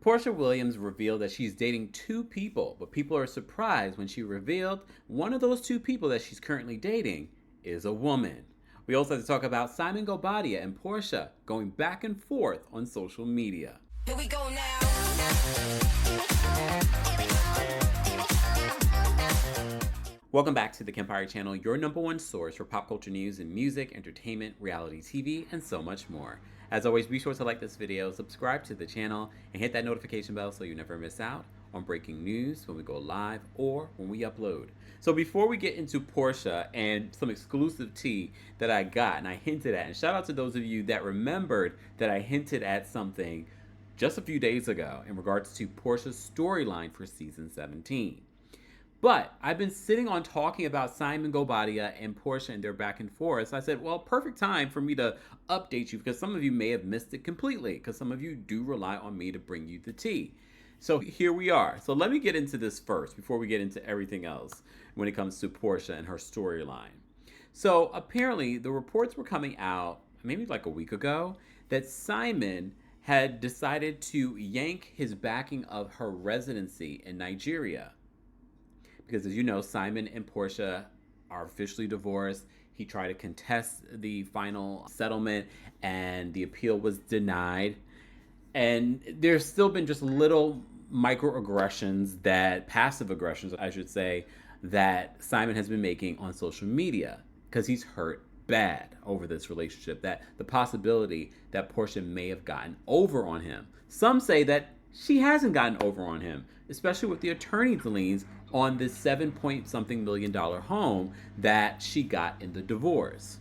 Porsha Williams revealed that she's dating two people, but people are surprised when she revealed one of those two people that she's currently dating is a woman. We also have to talk about Simon Gobadia and Porsha going back and forth on social media. Here we go now. Welcome back to the Kempire channel, your number one source for pop culture news and music, entertainment, reality TV, and so much more. As always, be sure to like this video, subscribe to the channel, and hit that notification bell so you never miss out on breaking news when we go live or when we upload. So before we get into Porsha and some exclusive tea that I got and I hinted at, and shout out to those of you that remembered that I hinted at something just a few days ago in regards to Porsha's storyline for season 17. But I've been sitting on talking about Simon Gobadia and Porsha and their back and forth. So I said, well, perfect time for me to update you because some of you may have missed it completely because some of you do rely on me to bring you the tea. So here we are. So let me get into this first before we get into everything else when it comes to Porsha and her storyline. So apparently the reports were coming out maybe like a week ago that Simon had decided to yank his backing of her residency in Nigeria. Because as you know, Simon and Porsha are officially divorced. He tried to contest the final settlement and the appeal was denied. And there's still been just little microaggressions passive aggressions, I should say, that Simon has been making on social media because he's hurt bad over this relationship, that the possibility that Porsha may have gotten over on him. Some say that she hasn't gotten over on him, especially with the attorney's liens on this $7-point-something million home that she got in the divorce.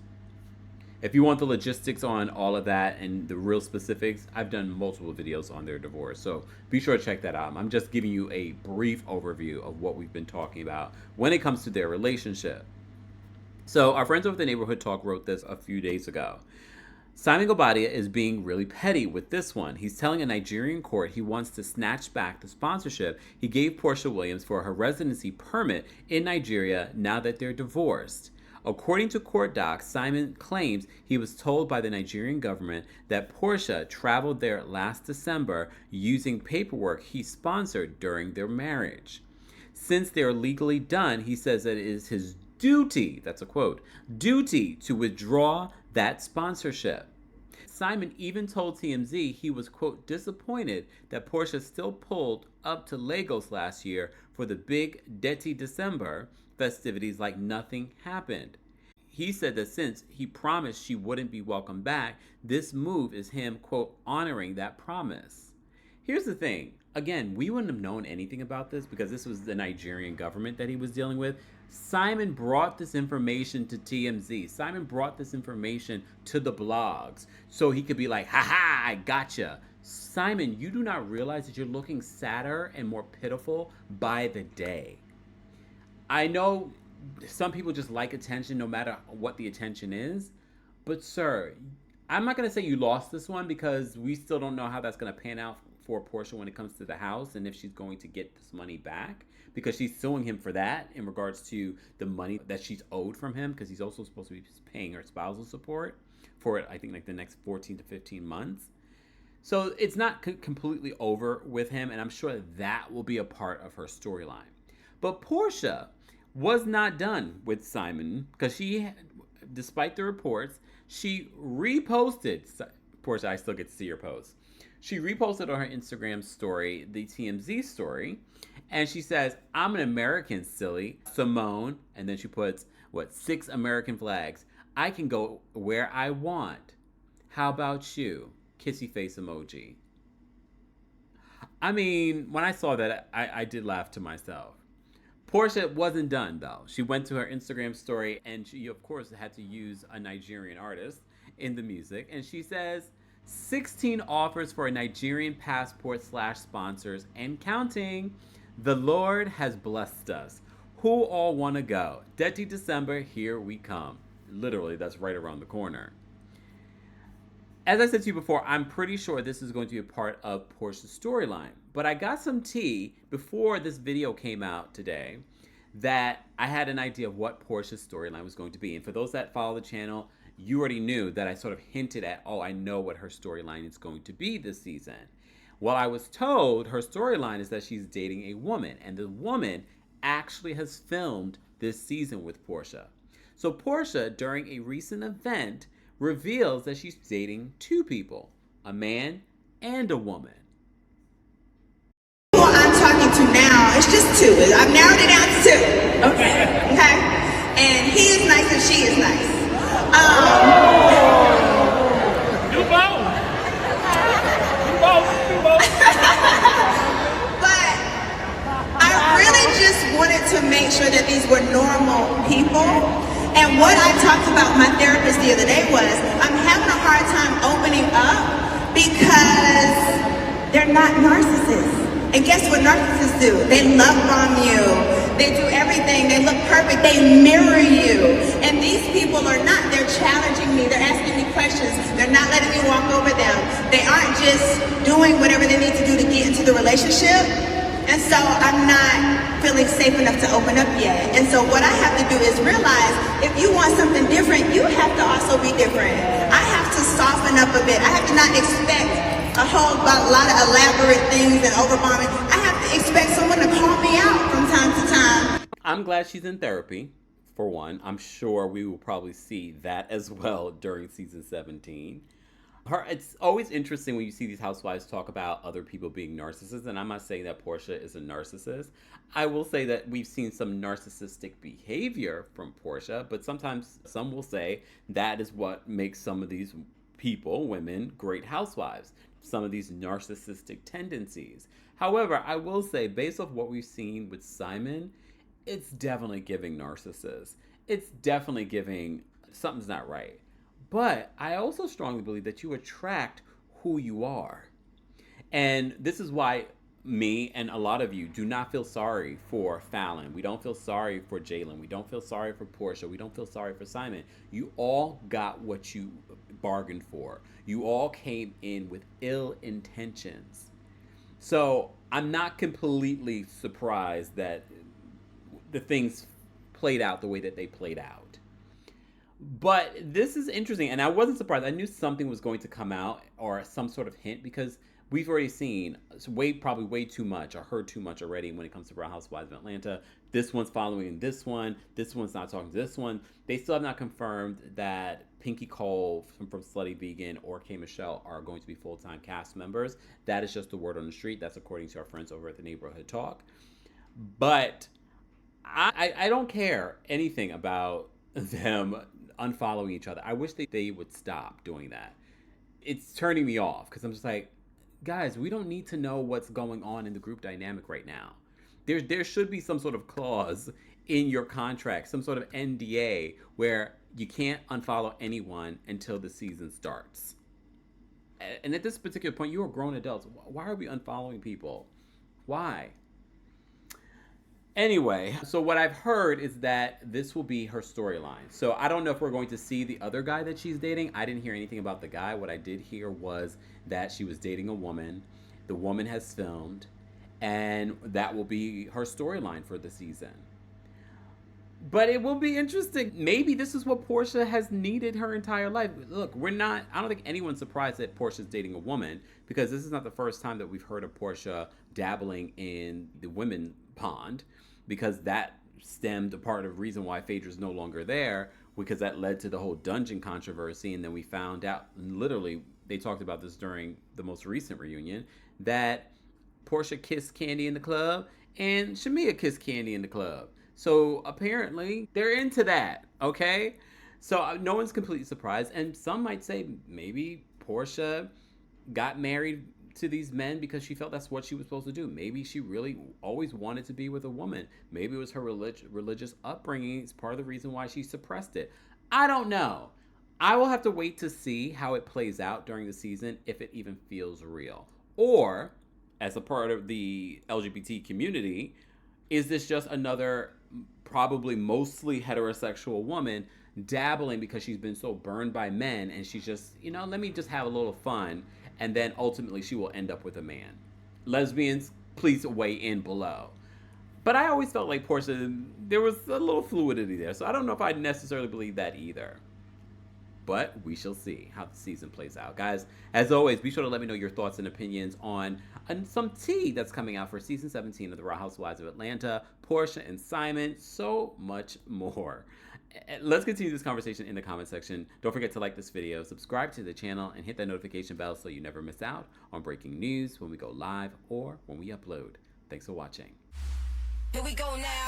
If you want the logistics on all of that and the real specifics, I've done multiple videos on their divorce, so be sure to check that out. I'm just giving you a brief overview of what we've been talking about when it comes to their relationship. So our friends over at the Neighborhood Talk wrote this a few days ago. Simon Gobadia is being really petty with this one. He's telling a Nigerian court he wants to snatch back the sponsorship he gave Porsha Williams for her residency permit in Nigeria now that they're divorced. According to court docs, Simon claims he was told by the Nigerian government that Porsha traveled there last December using paperwork he sponsored during their marriage. Since they're legally done, he says that it is his duty, that's a quote, duty to withdraw that sponsorship. Simon even told TMZ he was, quote, disappointed that Porsha still pulled up to Lagos last year for the big Deti December festivities like nothing happened. He said that since he promised she wouldn't be welcome back, this move is him, quote, honoring that promise. Here's the thing. Again, we wouldn't have known anything about this because this was the Nigerian government that he was dealing with. Simon brought this information to TMZ. Simon brought this information to the blogs so he could be like, ha, I gotcha. Simon, you do not realize that you're looking sadder and more pitiful by the day. I know some people just like attention no matter what the attention is. But sir, I'm not going to say you lost this one because we still don't know how that's going to pan out for Porsha when it comes to the house and if she's going to get this money back because she's suing him for that in regards to the money that she's owed from him because he's also supposed to be paying her spousal support for I think like the next 14 to 15 months. So it's not completely over with him, and I'm sure that will be a part of her storyline. But Porsha was not done with Simon because she, despite the reports, she reposted. Porsha, I still get to see your post. She reposted on her Instagram story the TMZ story, and she says, I'm an American, silly. Simone, and then she puts, 6 American flags. I can go where I want. How about you? Kissy face emoji. I mean, when I saw that, I did laugh to myself. Porsha wasn't done, though. She went to her Instagram story, and she, of course, had to use a Nigerian artist in the music, and she says, 16 offers for a Nigerian passport / sponsors and counting. The Lord has blessed us. Who all want to go? Deti December, here we come. Literally, that's right around the corner. As I said to you before, I'm pretty sure this is going to be a part of Porsha's storyline. But I got some tea before this video came out today that I had an idea of what Porsha's storyline was going to be. And for those that follow the channel, you already knew that I sort of hinted at, I know what her storyline is going to be this season. Well, I was told her storyline is that she's dating a woman, and the woman actually has filmed this season with Porsha. So Porsha, during a recent event, reveals that she's dating two people, a man and a woman. Who I'm talking to now, it's just two. I've narrowed it down to two. Okay? And he is nice and she is nice. Do both. Do both. But I really just wanted to make sure that these were normal people. And what I talked about with my therapist the other day was, I'm having a hard time opening up because they're not narcissists. And guess what narcissists do? They love bomb you. They do everything. They look perfect. They mirror you. And these people are not. They're challenging me. They're asking me questions. They're not letting me walk over them. They aren't just doing whatever they need to do to get into the relationship. And so I'm not feeling safe enough to open up yet. And so what I have to do is realize, if you want something different, you have to also be different. I have to soften up a bit. I have to not expect a lot of elaborate things and overbombing. I have to expect someone to call me out from time to time. I'm glad she's in therapy, for one. I'm sure we will probably see that as well during season 17. It's always interesting when you see these housewives talk about other people being narcissists, and I'm not saying that Porsha is a narcissist. I will say that we've seen some narcissistic behavior from Porsha, but sometimes some will say that is what makes some of these people, women, great housewives. Some of these narcissistic tendencies. However, I will say, based off what we've seen with Simon, it's definitely giving narcissist. It's definitely giving something's not right. But I also strongly believe that you attract who you are. And this is why me and a lot of you do not feel sorry for Fallon. We don't feel sorry for Jalen. We don't feel sorry for Porsha. We don't feel sorry for Simon. You all got what you bargained for. You all came in with ill intentions. So I'm not completely surprised that the things played out the way that they played out. But this is interesting, and I wasn't surprised. I knew something was going to come out or some sort of hint because we've already seen probably way too much or heard too much already when it comes to Real Housewives of Atlanta. This one's following this one. This one's not talking to this one. They still have not confirmed that Pinky Cole from Slutty Vegan or K. Michelle are going to be full-time cast members. That is just the word on the street. That's according to our friends over at the Neighborhood Talk. But I don't care anything about them unfollowing each other. I wish they would stop doing that. It's turning me off because I'm just like, guys, we don't need to know what's going on in the group dynamic right now. There should be some sort of clause in your contract, some sort of NDA where you can't unfollow anyone until the season starts. And at this particular point, you are grown adults. Why are we unfollowing people? Why? Anyway, so what I've heard is that this will be her storyline. So I don't know if we're going to see the other guy that she's dating. I didn't hear anything about the guy. What I did hear was that she was dating a woman. The woman has filmed, and that will be her storyline for the season. But it will be interesting. Maybe this is what Porsha has needed her entire life. Look, I don't think anyone's surprised that Porsha's dating a woman because this is not the first time that we've heard of Porsha dabbling in the women pond, because that stemmed a part of the reason why Phaedra's no longer there, because that led to the whole dungeon controversy. And then we found out, literally, they talked about this during the most recent reunion, that Porsha kissed Candy in the club and Shamia kissed Candy in the club. So apparently they're into that, okay? So no one's completely surprised. And some might say maybe Porsha got married to these men because she felt that's what she was supposed to do. Maybe she really always wanted to be with a woman. Maybe it was her religious upbringing. It's part of the reason why she suppressed it. I don't know. I will have to wait to see how it plays out during the season, if it even feels real. Or, as a part of the LGBT community, is this just another probably mostly heterosexual woman dabbling because she's been so burned by men and she's just, let me just have a little fun, and then ultimately she will end up with a man. Lesbians, please weigh in below. But I always felt like Porsha, there was a little fluidity there, so I don't know if I necessarily believe that either. but we shall see how the season plays out. Guys, as always, be sure to let me know your thoughts and opinions on some tea that's coming out for season 17 of The Real Housewives of Atlanta, Porsha and Simon, so much more. Let's continue this conversation in the comment section. Don't forget to like this video, subscribe to the channel, and hit that notification bell so you never miss out on breaking news when we go live or when we upload. Thanks for watching. Here we go now.